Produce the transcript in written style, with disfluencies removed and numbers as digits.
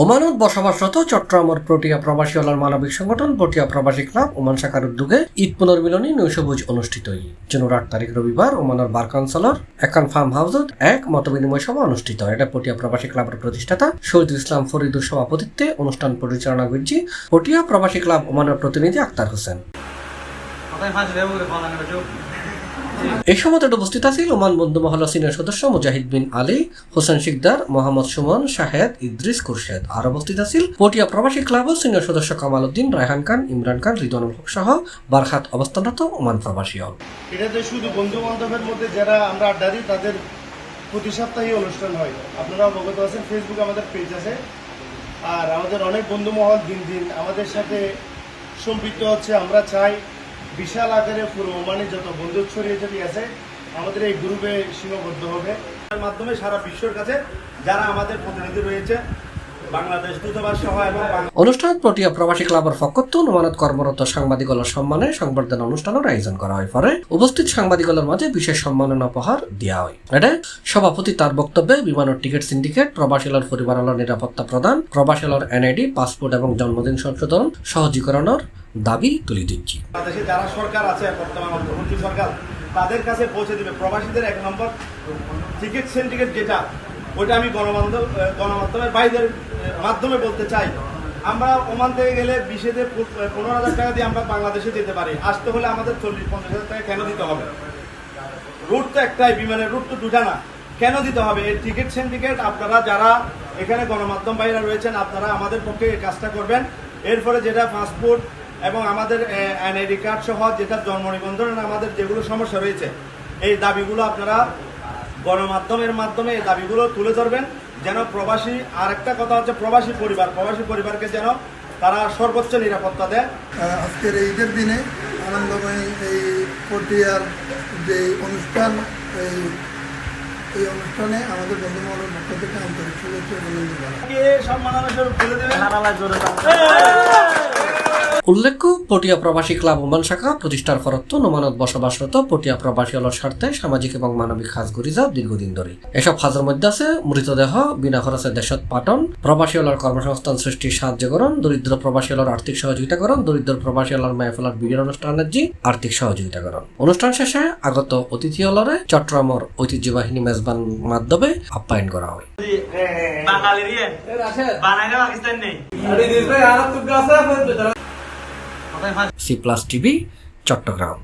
ওমানত বসবাসরত চট্টগ্রামের প্রোটিয়া প্রবাসী হলার মানবিক সংগঠন প্রোটিয়া প্রবাসী ক্লাব ওমান শাখার উদ্যোগে ঈদ পুনর্মিলনী নৈশভোজ অনুষ্ঠিত জানুয়ারি 8 তারিখ রবিবার ওমানের বারকানসলর একান ফার্ম হাউসত এক মতবিনিময় সভা অনুষ্ঠিত হয়। এটা প্রোটিয়া প্রবাসী ক্লাবের প্রতিষ্ঠাতা শহীদুল ইসলাম ফরিদুর সভাপতিত্বে অনুষ্ঠান পরিচালনা করছি প্রোটিয়া প্রবাসী ক্লাব ওমানের প্রতিনিধি আক্তার হোসেন। এই সভাতে উপস্থিত আছেন ওমান বন্ধু মহল্লা সিনিয়র সদস্য মুজাহিদ বিন আলী, হোসেন শিকদার, মোহাম্মদ সুমন, শাহেদ, ইদ্রিস, খুরশেদ। আর উপস্থিত আছেন পটিয়া প্রবাসী ক্লাবের সিনিয়র সদস্য কামাল উদ্দিন, রায়হান খান, ইমরান খান, রিদওয়ানুল হক সহ বারখাত অবস্থানরত ওমান প্রবাসী হল। এটাতে শুধু বন্ধু বান্ধবের মধ্যে যারা আমরা আড্ডা দিই তাদের প্রতি সপ্তাহে অনুষ্ঠান হয়। আপনারা অবগত আছেন, ফেসবুকে আমাদের পেজ আছে। আর আমাদের অনেক বন্ধু মহল দিন দিন আমাদের সাথে সম্পৃক্ত হচ্ছে। আমরা চাই বিশাল আকারে পুরো ওমানে যত বন্ধু ছড়িয়ে ছড়িয়ে আছে আমাদের এই গ্রুপে সীমাবদ্ধ হবে। এর মাধ্যমে সারা বিশ্বের কাছে যারা আমাদের প্রতিনিধি রয়েছে বাংলাদেশ দূতাবাস সহ এবং অনুষ্ঠান প্রোটিয়া প্রবাসী ক্লাবের পক্ষত ওমানত কর্মরত সাংবাদিকদের সম্মানে সংবর্ধনা অনুষ্ঠানের আয়োজন করা হয়। পরে উপস্থিত সাংবাদিকদের মাঝে বিশেষ সম্মাননা উপহার দেওয়া হয়। এটা সভাপতি তার বক্তব্যে বিমানের টিকিট সিন্ডিকেট, প্রবাসীর পরিবারের নিরাপত্তা প্রদান, প্রবাসীর এনআইডি, পাসপোর্ট এবং জন্মদিন সংশোধন সহজীকরণের দাবি তুলে দিচ্ছি। বাংলাদেশে যারা সরকার আছে বর্তমান অন্তর্বর্তী সরকার তাদের কাছে পৌঁছে দিবে প্রবাসীদের 1 নম্বর টিকিট সিন্ডিকেট যেটা, ওইটা আমি গণমাধ্যমের বাইরের মাধ্যমে বলতে চাই। আমরা ওমান থেকে গেলে 15,000 টাকা দিয়ে আমরা বাংলাদেশে যেতে পারি। আসতে হলে আমাদের 40-50,000 টাকা কেন দিতে হবে? রুট তো একটাই, বিমানের রুট তো দুটা না, কেন দিতে হবে? এই টিকিট সিন্ডিকেট আপনারা যারা এখানে গণমাধ্যম বাইরে রয়েছেন আপনারা আমাদের পক্ষে এই কাজটা করবেন। এরপরে যেটা পাসপোর্ট এবং আমাদের এনআইডি কার্ড সহ যেটা জন্ম নিবন্ধনের আমাদের যেগুলো সমস্যা রয়েছে এই দাবিগুলো আপনারা গণমাধ্যমের মাধ্যমে এই দাবিগুলো তুলে ধরবেন, যেন প্রবাসী, আর একটা কথা হচ্ছে প্রবাসী পরিবারকে যেন তারা সর্বোচ্চ নিরাপত্তা দেয়। আজকের ঈদের দিনে আনন্দময় এই পটিয়ার যে অনুষ্ঠান, এই অনুষ্ঠানে আমাদের বন্ধু মহলের পক্ষ থেকে আন্তরিক শুভেচ্ছা সম্মাননা তুলে দেবেন। উল্লেখ্য, পটিয়া প্রবাসী ক্লাব ওমান শাখা প্রতিষ্ঠার ফরত্ব ওমানত বসবাসরত পটিয়া প্রবাসী হলের স্বার্থে সামাজিক এবং মানবিক কাজ করি যা দীর্ঘদিন ধরে। এসব কাজের মধ্যে আছে মৃতদেহ বিনা খরচে দেশত পাঠন, প্রবাসী হলের কর্মসংস্থান সৃষ্টির সাহায্যকরণ, দরিদ্র প্রবাসী হলের আর্থিক সহযোগিতাকরণ, দরিদ্র প্রবাসী হলের মাহফিলের বিয়ের অনুষ্ঠানের আর্থিক সহযোগিতাকরণ। অনুষ্ঠান শেষে আগত অতিথি হলরে চট্টগ্রামের ঐতিহ্যবাহী মেজবান মাধ্যমে আপ্যায়ন করা হয়। C+ TV Chittagong.